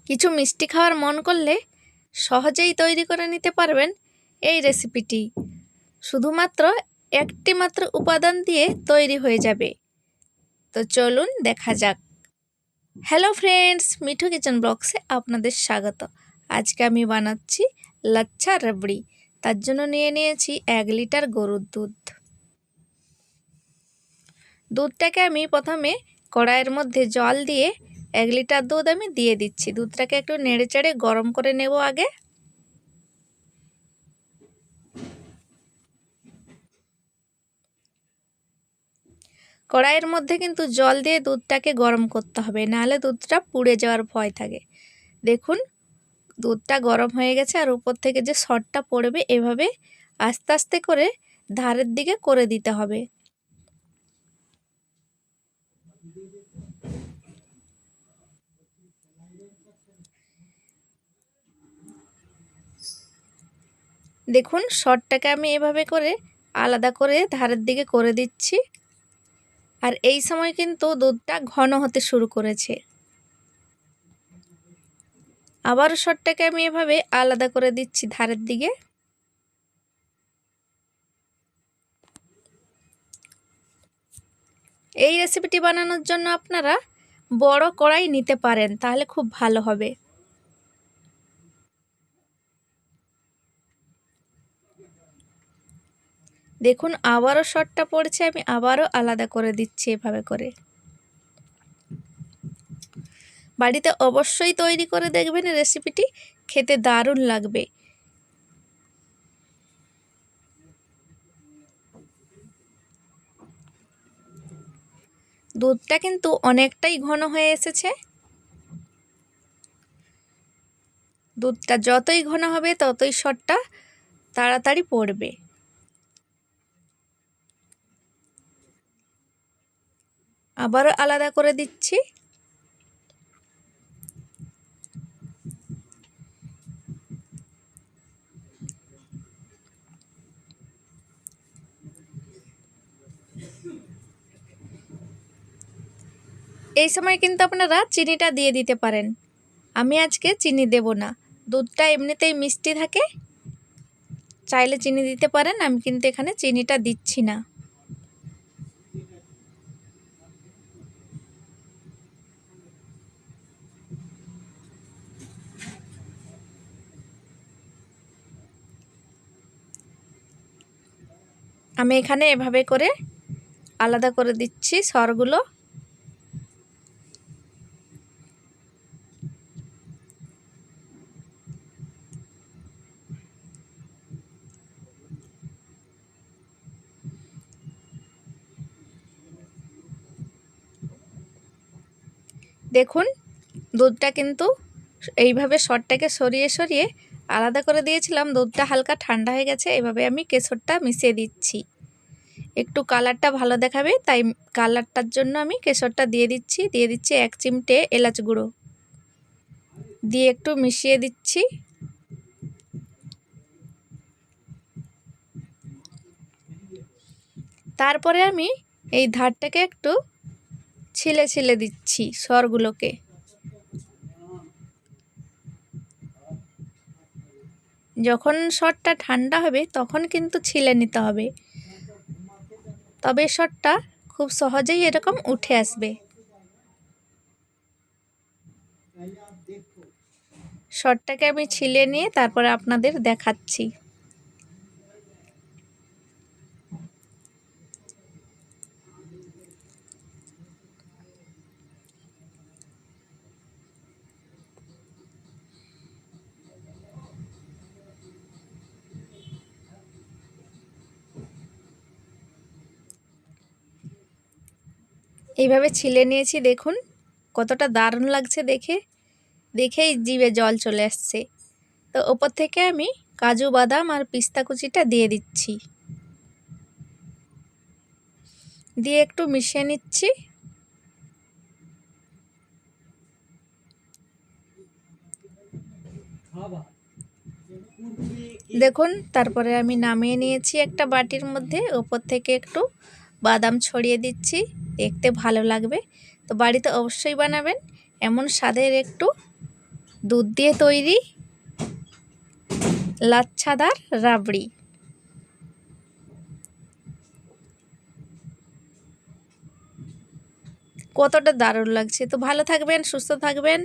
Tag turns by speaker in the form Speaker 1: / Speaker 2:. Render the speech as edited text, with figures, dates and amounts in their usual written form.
Speaker 1: কিছু মিষ্টি খাওয়ার মন করলে সহজেই তৈরি করে নিতে পারবেন এই রেসিপিটি। শুধুমাত্র একটি মাত্র উপাদান দিয়ে তৈরি হয়ে যাবে। তো চলুন দেখা যাক। হ্যালো ফ্রেন্ডস, মিঠু কিচেন ব্লগসে আপনাদের স্বাগত। আজকে আমি বানাচ্ছি লাচ্ছা রাবড়ি। তার জন্য নিয়ে নিয়েছি 1 লিটার গরুর দুধ। দুধটাকে আমি প্রথমে কড়াইয়ের মধ্যে জল দিয়ে 1 লিটার দুধ আমি দিয়ে দিচ্ছি। দুধটাকে একটু নেড়েচেড়ে গরম করে নেব আগে। কড়াইয়ের মধ্যে কিন্তু জল দিয়ে দুধটাকে গরম করতে হবে, নাহলে দুধটা পুড়ে যাওয়ার ভয় থাকে। দেখুন দুধটা গরম হয়ে গেছে, আর উপর থেকে যে সরটা পড়বে এভাবে আস্তে আস্তে করে ধারের দিকে করে দিতে হবে। দেখুন সরটাকে আমি এভাবে করে আলাদা করে ধারের দিকে করে দিচ্ছি। আর এই সময় কিন্তু দুধটা ঘন হতে শুরু করেছে। আবারও সরটাকে আমি এভাবে আলাদা করে দিচ্ছি ধারের দিকে। এই রেসিপিটি বানানোর জন্য আপনারা বড় কড়াই নিতে পারেন, তাহলে খুব ভালো হবে। দেখুন আবারও সরটা পড়ছে, আমি আবারও আলাদা করে দিচ্ছি এভাবে করে। বাড়িতে অবশ্যই তৈরি করে দেখবেন, রেসিপিটি খেতে দারুণ লাগবে। দুধটা কিন্তু অনেকটাই ঘন হয়ে এসেছে। দুধটা যতই ঘন হবে ততই সরটা তাড়াতাড়ি পড়বে। আবারও আলাদা করে দিচ্ছি। এই সময় কিন্তু আপনারা চিনিটা দিয়ে দিতে পারেন। আমি আজকে চিনি দেব না, দুধটা এমনিতেই মিষ্টি থাকে, চাইলে চিনি দিতে পারেন। আমি কিন্তু এখানে চিনিটা দিচ্ছি না। আমি এখানে এভাবে করে আলাদা করে দিচ্ছি সরগুলো। দেখুন দুধটা কিন্তু এইভাবে সরটাকে সরিয়ে সরিয়ে আলাদা করে দিয়েছিলাম। দুধটা হালকা ঠান্ডা হয়ে গেছে। এভাবে আমি কেশরটা মিশিয়ে দিচ্ছি, একটু কালারটা ভালো দেখাবে, তাই কালারটার জন্য আমি কেশরটা দিয়ে দিচ্ছি। 1 চিমটে এলাচ গুঁড়ো দিয়ে একটু মিশিয়ে দিচ্ছি। তারপরে আমি এই ধারটাকে একটু ছিলে ছিলে দিচ্ছি সরগুলোকে। যখন সরটা ঠান্ডা হবে তখন কিন্তু ছিলে নিতে হবে, তবে সরটা খুব সহজেই এরকম উঠে আসবে। সরটাকে আমি ছিলে নিয়ে তারপরে আপনাদের দেখাচ্ছি। এইভাবে ছিলে নিয়েছি, দেখুন কতটা দারুণ লাগছে দেখেই জিভে জল চলে আসছে। তো ওপর থেকে আমি কাজু বাদাম আর পিস্তা কুচিটা দিয়ে দিচ্ছি, দিয়ে একটু মিশিয়ে নিচ্ছি। দেখুন তারপরে আমি নামিয়ে নিয়েছি একটা বাটির মধ্যে। ওপর থেকে একটু বাদাম ছড়িয়ে দিচ্ছি, দেখতে ভালো লাগবে। তো বাড়িতে অবশ্যই বানাবেন, এমন স্বাদের একটু দুধ দিয়ে তৈরি লাচ্ছাদার রাবড়ি। কতটা দারুণ লাগছে। তো ভালো থাকবেন, সুস্থ থাকবেন।